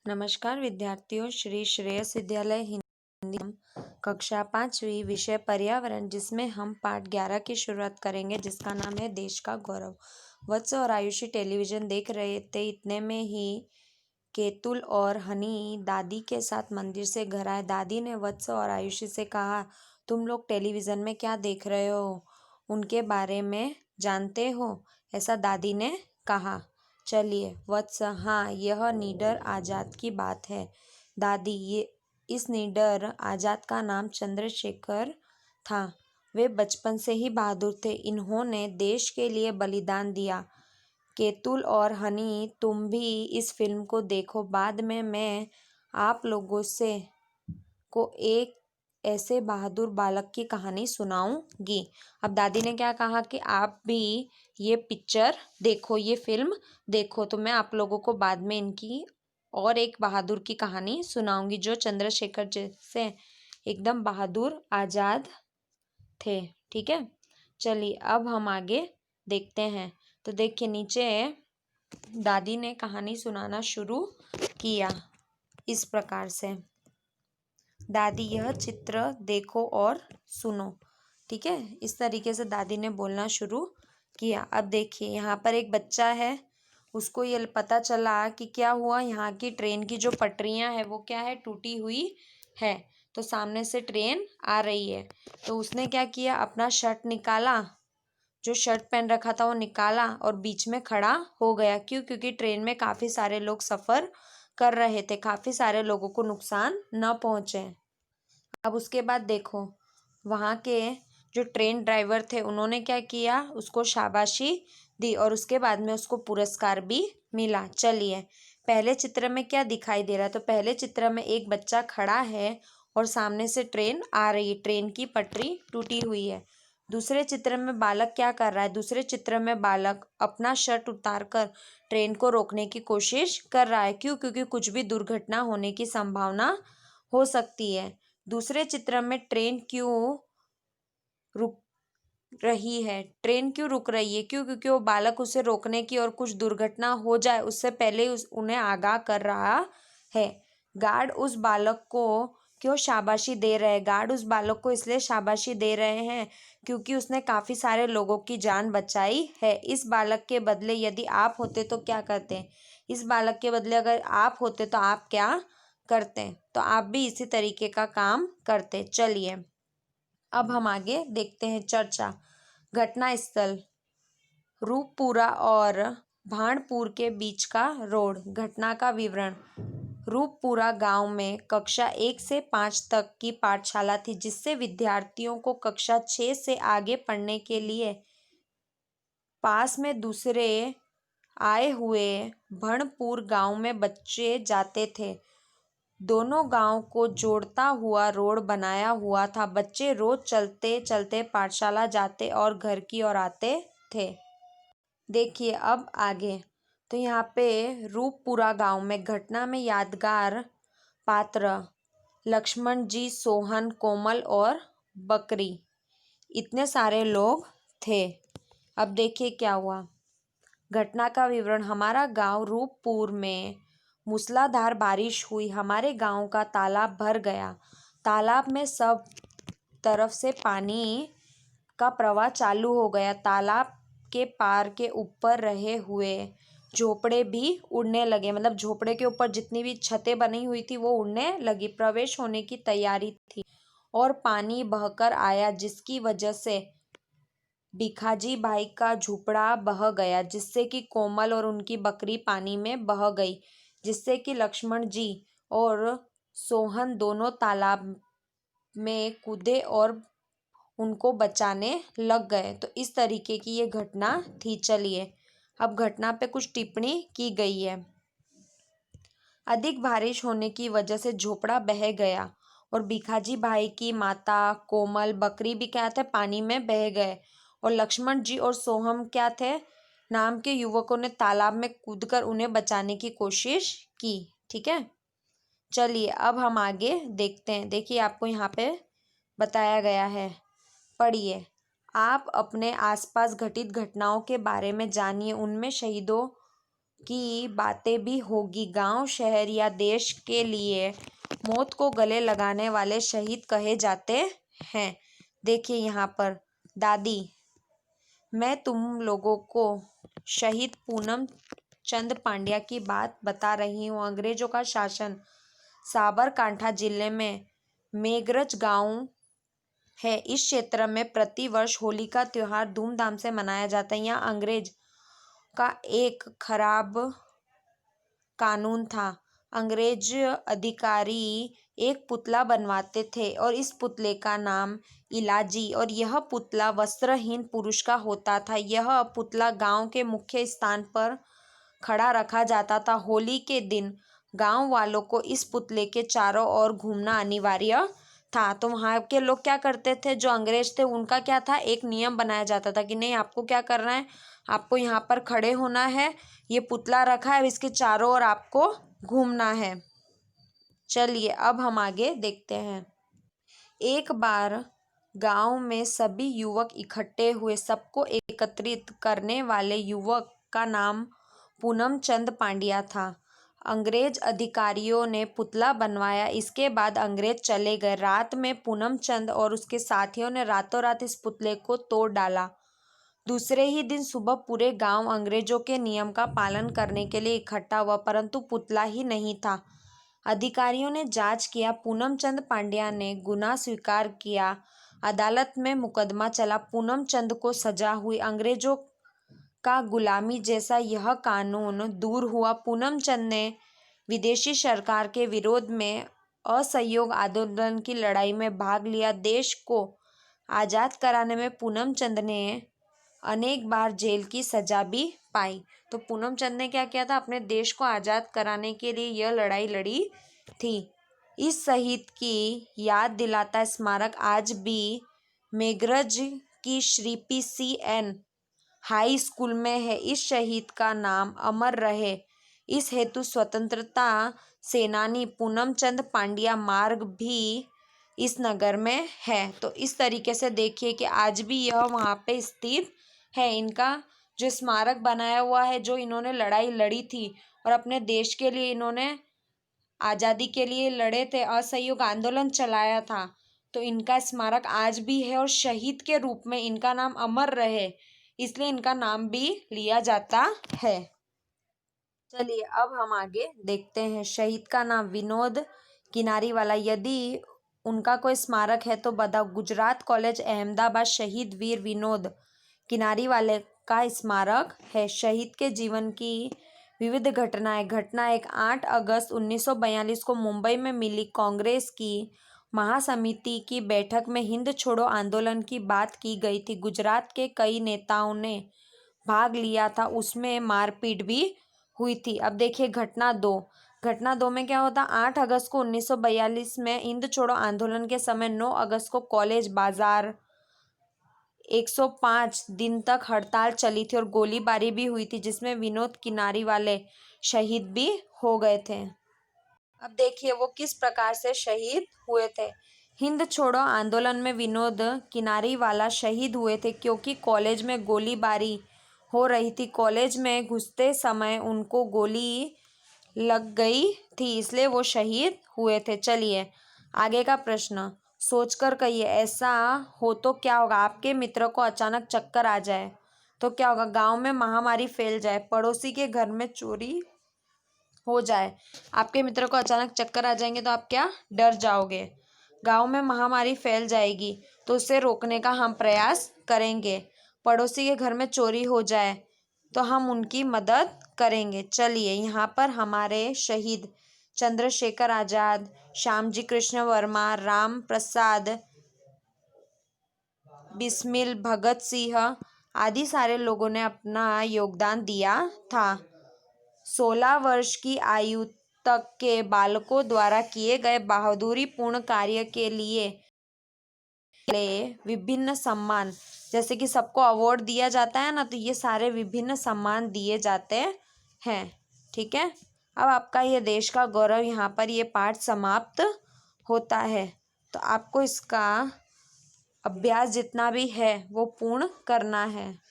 नमस्कार विद्यार्थियों, श्री श्रेयस विद्यालय हिंदी कक्षा 5वीं विषय पर्यावरण, जिसमें हम पाठ 11 की शुरुआत करेंगे, जिसका नाम है देश का गौरव। वत्स और आयुषी टेलीविज़न देख रहे थे। इतने में ही केतुल और हनी दादी के साथ मंदिर से घर आए। दादी ने वत्स और आयुषी से कहा, तुम लोग टेलीविज़न में क्या देख रहे हो? उनके बारे में जानते हो? ऐसा दादी ने कहा। चलिए वत्स, हाँ, यह निडर आज़ाद की बात है। दादी, ये इस निडर आज़ाद का नाम चंद्रशेखर था। वे बचपन से ही बहादुर थे। इन्होंने देश के लिए बलिदान दिया। केतुल और हनी, तुम भी इस फिल्म को देखो। बाद में मैं आप लोगों से को एक ऐसे बहादुर बालक की कहानी सुनाऊंगी। अब दादी ने क्या कहा कि आप भी ये पिक्चर देखो, ये फिल्म देखो, तो मैं आप लोगों को बाद में इनकी और एक बहादुर की कहानी सुनाऊंगी, जो चंद्रशेखर जैसे एकदम बहादुर आज़ाद थे। ठीक है, चलिए अब हम आगे देखते हैं। तो देखिए, नीचे दादी ने कहानी सुनाना शुरू किया इस प्रकार से। दादी, यह चित्र देखो और सुनो। ठीक है, इस तरीके से दादी ने बोलना शुरू किया। अब देखिए, यहाँ पर एक बच्चा है। उसको ये पता चला कि क्या हुआ, यहाँ की ट्रेन की जो पटरियाँ है वो क्या है, टूटी हुई है। तो सामने से ट्रेन आ रही है। तो उसने क्या किया, अपना शर्ट निकाला, जो शर्ट पहन रखा था वो निकाला और बीच में खड़ा हो गया। क्यों? क्योंकि ट्रेन में काफ़ी सारे लोग सफ़र कर रहे थे, काफ़ी सारे लोगों को नुकसान न पहुँचे। अब उसके बाद देखो, वहाँ के जो ट्रेन ड्राइवर थे उन्होंने क्या किया, उसको शाबाशी दी और उसके बाद में उसको पुरस्कार भी मिला। चलिए, पहले चित्र में क्या दिखाई दे रहा है? तो पहले चित्र में एक बच्चा खड़ा है और सामने से ट्रेन आ रही है, ट्रेन की पटरी टूटी हुई है। दूसरे चित्र में बालक क्या कर रहा है? दूसरे चित्र में बालक अपना शर्ट उतारकर ट्रेन को रोकने की कोशिश कर रहा है। क्यों? क्योंकि कुछ भी दुर्घटना होने की संभावना हो सकती है। दूसरे चित्र में ट्रेन क्यों रुक रही है? ट्रेन क्यों रुक रही है? क्यों? क्योंकि वो बालक उसे रोकने की और कुछ दुर्घटना हो जाए उससे पहले उन्हें आगाह कर रहा है। गार्ड उस बालक को क्यों शाबाशी दे रहे हैं? गार्ड उस बालक को इसलिए शाबाशी दे रहे हैं क्योंकि उसने काफ़ी सारे लोगों की जान बचाई है। इस बालक के बदले यदि आप होते तो क्या करते? इस बालक के बदले अगर आप होते तो आप क्या करते? तो आप भी इसी तरीके का काम करते। चलिए अब हम आगे देखते हैं। चर्चा। घटना स्थल, रूपपुरा और भानपुर के बीच का रोड। घटना का विवरण। रूपपुरा गांव में कक्षा 1 से 5 तक की पाठशाला थी, जिससे विद्यार्थियों को कक्षा 6 से आगे पढ़ने के लिए पास में दूसरे आए हुए भणपुर गांव में बच्चे जाते थे। दोनों गांव को जोड़ता हुआ रोड बनाया हुआ था। बच्चे रोज चलते चलते पाठशाला जाते और घर की ओर आते थे। देखिए अब आगे। तो यहाँ पे रूपपुरा गांव में घटना में यादगार पात्र लक्ष्मण जी, सोहन, कोमल और बकरी, इतने सारे लोग थे। अब देखिए क्या हुआ। घटना का विवरण। हमारा गांव रूपपुर में मूसलाधार बारिश हुई। हमारे गांव का तालाब भर गया। तालाब में सब तरफ से पानी का प्रवाह चालू हो गया। तालाब के पार के ऊपर रहे हुए झोपड़े भी उड़ने लगे। मतलब झोपड़े के ऊपर जितनी भी छतें बनी हुई थी वो उड़ने लगी। प्रवेश होने की तैयारी थी और पानी बहकर आया, जिसकी वजह से भिखाजी भाई का झुपड़ा बह गया, जिससे कि कोमल और उनकी बकरी पानी में बह गई, जिससे कि लक्ष्मण जी और सोहन दोनों तालाब में कूदे और उनको बचाने लग गए। तो इस तरीके की ये घटना थी। चलिए अब घटना पे कुछ टिप्पणी की गई है। अधिक बारिश होने की वजह से झोपड़ा बह गया और भिखाजी भाई की माता, कोमल, बकरी भी क्या थे, पानी में बह गए। और लक्ष्मण जी और सोहम क्या थे, नाम के युवकों ने तालाब में कूदकर उन्हें बचाने की कोशिश की। ठीक है, चलिए अब हम आगे देखते हैं। देखिए आपको यहाँ पे बताया गया है, पढ़िए। आप अपने आसपास घटित घटनाओं के बारे में जानिए, उनमें शहीदों की बातें भी होगी। गांव, शहर या देश के लिए मौत को गले लगाने वाले शहीद कहे जाते हैं। देखिए यहाँ पर दादी, मैं तुम लोगों को शहीद पूनम चंद पांड्या की बात बता रही हूँ। अंग्रेजों का शासन साबरकांठा जिले में मेघरज गांव है। इस क्षेत्र में प्रतिवर्ष होली का त्योहार धूमधाम से मनाया जाता है। यहाँ अंग्रेज का एक खराब कानून था। अंग्रेज अधिकारी एक पुतला बनवाते थे और इस पुतले का नाम इलाजी, और यह पुतला वस्त्रहीन पुरुष का होता था। यह पुतला गांव के मुख्य स्थान पर खड़ा रखा जाता था। होली के दिन गांव वालों को इस पुतले के चारों ओर घूमना अनिवार्य था। तो वहाँ के लोग क्या करते थे, जो अंग्रेज थे उनका क्या था, एक नियम बनाया जाता था कि नहीं, आपको क्या करना है, आपको यहाँ पर खड़े होना है, ये पुतला रखा है, इसके चारों ओर आपको घूमना है। चलिए अब हम आगे देखते हैं। एक बार गांव में सभी युवक इकट्ठे हुए। सबको एकत्रित करने वाले युवक का नाम पूनम चंद पांड्या था। अंग्रेज अधिकारियों ने पुतला बनवाया। इसके बाद अंग्रेज चले गए। रात में पूनम चंद और उसके साथियों ने रातों रात इस पुतले को तोड़ डाला। दूसरे ही दिन सुबह पूरे गांव अंग्रेजों के नियम का पालन करने के लिए इकट्ठा हुआ, परंतु पुतला ही नहीं था। अधिकारियों ने जांच किया। पूनम चंद पांड्या ने गुनाह स्वीकार किया। अदालत में मुकदमा चला। पूनम चंद को सजा हुई। अंग्रेजों का गुलामी जैसा यह कानून दूर हुआ। पूनम चंद ने विदेशी सरकार के विरोध में असहयोग आंदोलन की लड़ाई में भाग लिया। देश को आज़ाद कराने में पूनम चंद ने अनेक बार जेल की सजा भी पाई। तो पूनम चंद ने क्या किया था, अपने देश को आज़ाद कराने के लिए यह लड़ाई लड़ी थी। इस शहीद की याद दिलाता स्मारक आज भी मेघरज की श्री पी.सी.एन. हाई स्कूल में है। इस शहीद का नाम अमर रहे, इस हेतु स्वतंत्रता सेनानी पूनम चंद पांड्या मार्ग भी इस नगर में है। तो इस तरीके से देखिए कि आज भी यह वहाँ पे स्थित है। इनका जो स्मारक बनाया हुआ है, जो इन्होंने लड़ाई लड़ी थी और अपने देश के लिए इन्होंने आज़ादी के लिए लड़े थे, असहयोग आंदोलन चलाया था, तो इनका स्मारक आज भी है और शहीद के रूप में इनका नाम अमर रहे, इसलिए इनका नाम भी लिया जाता है। चलिए अब हम आगे देखते हैं। शहीद का नाम विनोद किनारीवाला। यदि उनका कोई स्मारक है तो बताओ। गुजरात कॉलेज अहमदाबाद शहीद वीर विनोद किनारीवाले का स्मारक है। शहीद के जीवन की विविध घटनाएं। घटना 8 अगस्त 1942 को मुंबई में मिली कांग्रेस की महासमिति की बैठक में हिंद छोड़ो आंदोलन की बात की गई थी। गुजरात के कई नेताओं ने भाग लिया था, उसमें मारपीट भी हुई थी। अब देखिए घटना 2। घटना 2 में क्या होता, 8 अगस्त को 1942 में हिंद छोड़ो आंदोलन के समय 9 अगस्त को कॉलेज बाजार 105 दिन तक हड़ताल चली थी और गोलीबारी भी हुई थी, जिसमें विनोद किनारीवाले शहीद भी हो गए थे। अब देखिए वो किस प्रकार से शहीद हुए थे। हिंद छोड़ो आंदोलन में विनोद किनारीवाला शहीद हुए थे क्योंकि कॉलेज में गोलीबारी हो रही थी। कॉलेज में घुसते समय उनको गोली लग गई थी, इसलिए वो शहीद हुए थे। चलिए आगे का प्रश्न सोचकर कहिए। ऐसा हो तो क्या होगा, आपके मित्र को अचानक चक्कर आ जाए तो क्या होगा, गांव में महामारी फैल जाए, पड़ोसी के घर में चोरी हो जाए। आपके मित्र को अचानक चक्कर आ जाएंगे तो आप क्या डर जाओगे। गांव में महामारी फैल जाएगी तो उसे रोकने का हम प्रयास करेंगे। पड़ोसी के घर में चोरी हो जाए तो हम उनकी मदद करेंगे। चलिए यहाँ पर हमारे शहीद चंद्रशेखर आजाद, श्यामजी कृष्ण वर्मा, राम प्रसाद बिस्मिल, भगत सिंह आदि सारे लोगों ने अपना योगदान दिया था। 16 वर्ष की आयु तक के बालकों द्वारा किए गए बहादुरीपूर्ण कार्य के लिए विभिन्न सम्मान, जैसे कि सबको अवार्ड दिया जाता है ना, तो ये सारे विभिन्न सम्मान दिए जाते हैं। ठीक है, अब आपका ये देश का गौरव यहाँ पर ये पाठ समाप्त होता है। तो आपको इसका अभ्यास जितना भी है वो पूर्ण करना है।